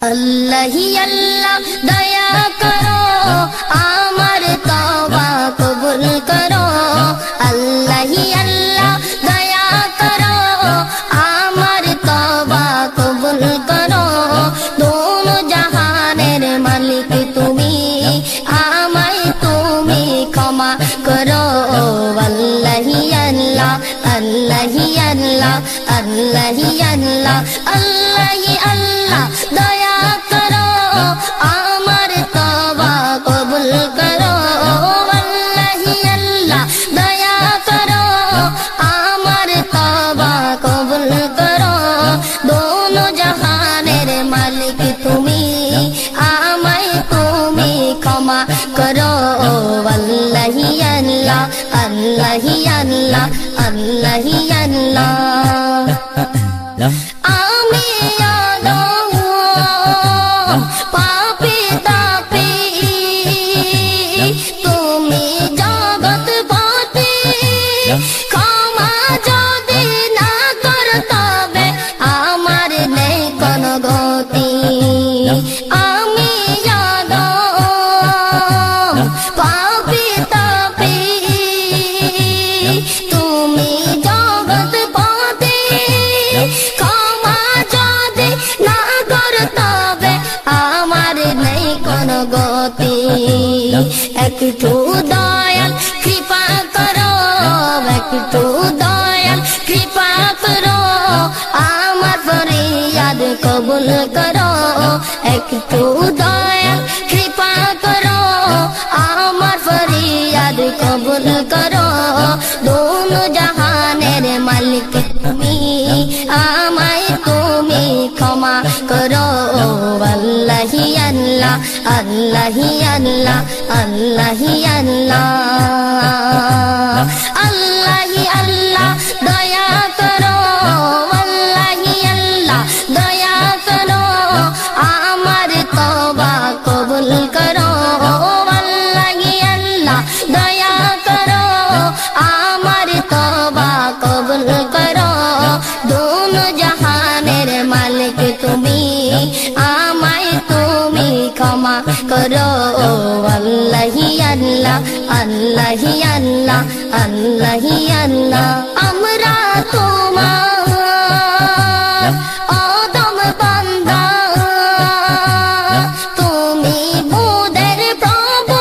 अल्लाह ही अल्लाह दया करो आमर तौबा कबूल करो। अल्लाह ही अल्लाह दया करो आमर तौबा कबूल करो। दोनों जहानेर मालिक तुमी आमाय तुमी क्षमा करो। अल्लाह ही अल्लाह अल्लाह ही अल्लाह अल्लाह ही अल्लाह अल्लाह ही अल्लाह दया करो आमर तौबा कबूल करो। अल्लाह ही अल्लाह दया करो आमर तौबा कबूल करो। दोनों जहानेर मालिक तुमी आमाय तुमी क्षमा करो। अल्लाह ही अल्लाह अल्लाह ही अल्लाह अल्लाह ही अल्लाह। आमी पापी तापी तुमी जगत पति क्षमा जदि ना करो तबे आमार नेই কোনো গতি। আমি পাপী তাপী তুমি জগত পতি ক্ষমা যদি না করো তবে আমার নেই কোনো গতি। একটু দয়াল কৃপা করো একটু দয়াল কৃপা করো আমার ফরিয়াদ কবুল করো। একটু দয়াল কৃপা করো আমার ফরিয়াদ কবুল করো। दोनों जहानेर मालिक तुमी आमाय तुमी क्षमा करो। अल्लाह ही अल्लाह अल्लाह ही अल्लाह अल्लाह ही अल्लाह अल्लाह ही अल्लाह दया करो। अल्लाह ही अल्लाह दया करो आमार तौबा कबूल करो। अल्लाह ही अल्लाह दया करो आमार तौबा कबूल करो। दोनों जहानेर मालिक तुमी आमाय तुमी क्षमा करो। अल्लाह ही अल्लाह अल्लाह ही अल्लाह अल्लाह ही अल्लाह। আমরা তোমার অদম বান্দা তুমি মোদের প্রভু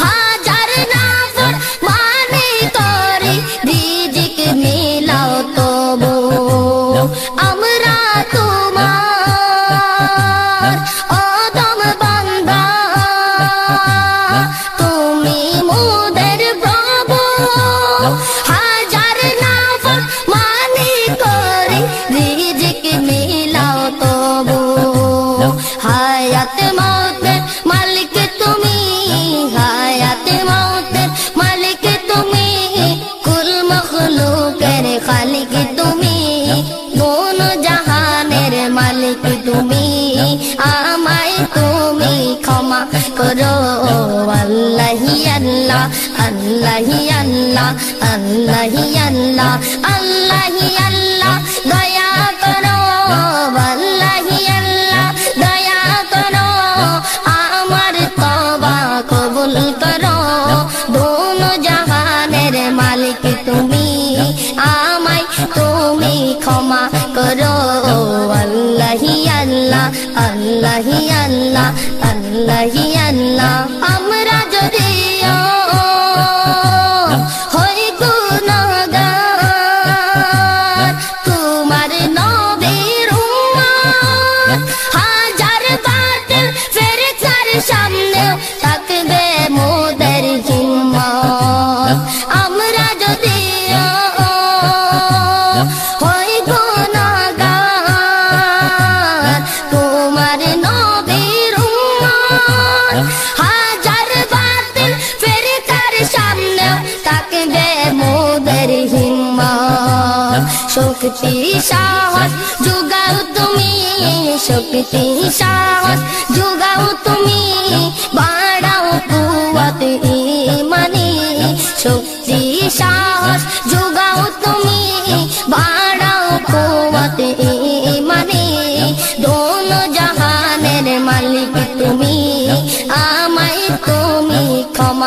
হাজার নাফর মানে করি রিজিক মিলাও তবু। আমরা তোমার অদম বান্দা তুমি মোদের প্রভু হাজার নাফর মানে করি রিজিক মিলাও তবু। হায়াত মৌতের মালিক তুমি হায়াত মৌতের মালিক তুমি কুল মখলুকের খালিক তুমি। दोनों जहानेर मालिक तुमी आमाय तुमी क्षमा करो। अल्लाह ही अल्लाह अल्लाह ही अल्लाह अल्लाह ही अल्लाह अल्लाह ही अल्लाह दया करो। अल्लाह ही अल्लाह दया करो आमार तौबा कबूल करो। दोनों जहानेर मालिक तुमी आमाय तुमी क्षमा करो। अल्लाह ही अल्लाह अल्लाह ही अल्लाह अल्लाह ही अल्लाह। আমরা যদিও হই গুনাহগার তোমার নবীর উম্মত হাজার বাতিল ফেরেশতার সামনেও থাকবে মোদের হিম্মত। আমরা যদিও হই গুনাহগার তোমার নবীর উম্মত হাজার বাতিল ফেরেশতার সামনেও থাকবে মোদের হিম্মত। শক্তি সাহস যোগাও তুমি শক্তি সাহস যোগাও তুমি বাড়াও কুওয়াত ঈমানি। শক্তি সাহস যোগাও তুমি বাড়াও কুওয়াত ঈমানি। दोनों जहां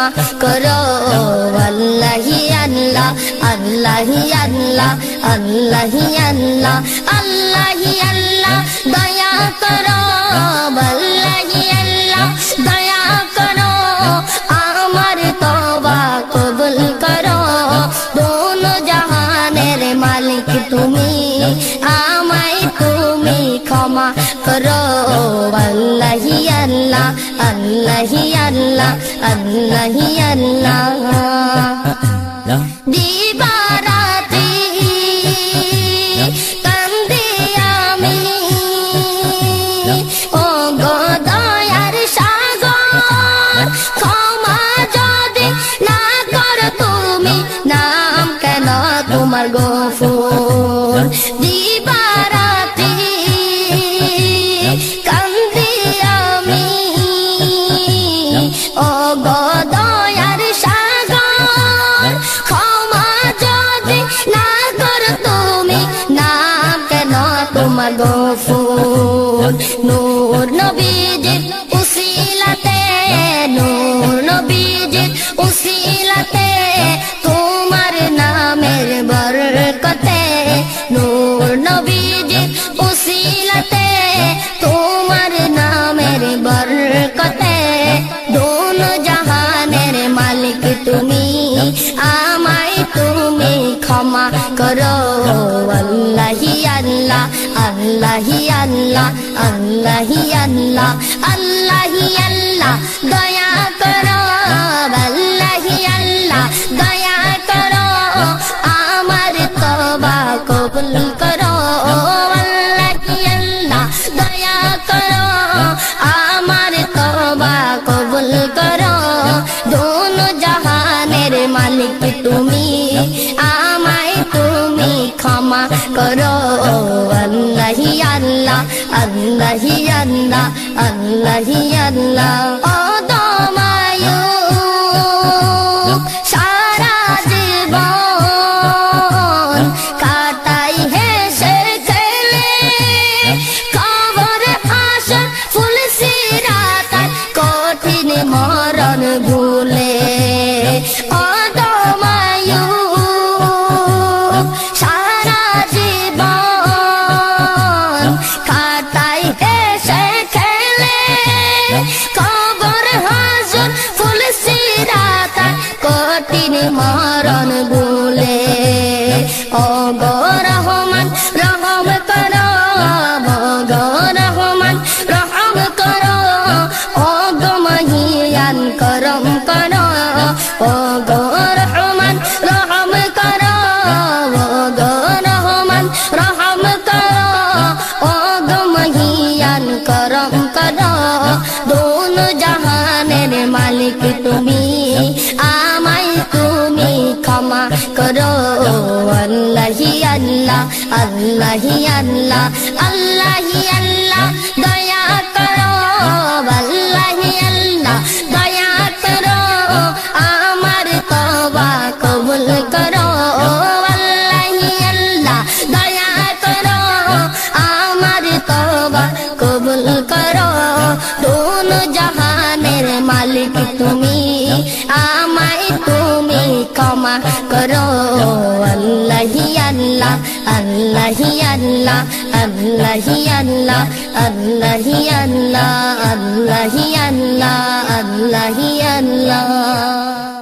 ক্ষমা করো আল্লাহি আল্লাহ আল্লাহি আল্লাহ আল্লাহি আল্লাহ আল্লাহি আল্লাহ দয়া করো আল্লাহি আল্লাহ দয়া করো আমার তওবা কবুল করো দোনো জাহানের মালিক তুমি আমায় তুমি ক্ষমা করো আল্লাহি আল্লাহ আল্লাহি আল্লাহ আল্লাহি আল্লাহ দিবারাত্রি কান্দি আমি ও গো দয়ার সাগর ক্ষমা যদি না করো তুমি নাম কেন তোমার গফুর দিবারাত্রি কান্দি আমি ও গো দয়ার সাগর ক্ষমা যদি না করো তুমি নাম কেন তোমার গফুর নূর নবীজির উসিলাতে নূর নবীজির উসিলাতে তোমার নামের বরকতে নূর নবীজির উসিলাতে তোমার নামের বরকতে দোনো জাহানের মালিক তুমি আমায় তুমি ক্ষমা করো আল্লাহি আল্লাহ আল্লাহি আল্লাহ আল্লাহি আল্লাহ আল্লাহি আল্লাহ দয়া করো আল্লাহি আল্লাহ দয়া করো আমার তওবা কবুল করো আল্লাহি আল্লাহ দয়া করো আমার তওবা কবুল করো দোনো জাহানের মালিক তুমি আমায় তুমি ক্ষমা করো আল্লাহি আল্লাহ আল্লাহি আল্লাহ আল্লাহি আল্লাহ ও দমায়ু সারা জীবন কাটাই হেসে খেলে কবর হাসর ফুল সিরাত কঠিন মরণ ভুলে ও দমায়ু সারা জীবন কাটাই হেসে খেলে কবর হাসর ফুল সিরাত কঠিন মরণ ভুলে ও গো রহমান রহম করো গো রহমান রহম করো ও গো মহিয়ান করম করো ও গো রহমান রহম করো গো রহমান রহম করো ও গো মহিয়ান করম করো দোনো জাহানের মালিক তুমি আমায় তুমি ক্ষমা করো আল্লাহি আল্লাহ আল্লাহি আল্লাহ আল্লাহি আল্লাহ দয়া করো আল্লাহি আল্লাহ দয়া করো আমার তওবা কবুল করো আল্লাহি আল্লাহ দয়া করো আমার তওবা কবুল করো দোনো জাহানের মালিক তুমি আমায় তুমি ক্ষমা করো আল্লাহি আল্লাহ আল্লাহি আল্লাহ আল্লাহি আল্লাহ আল্লাহি আল্লাহ আল্লাহি আল্লাহ আল্লাহি আল্লাহ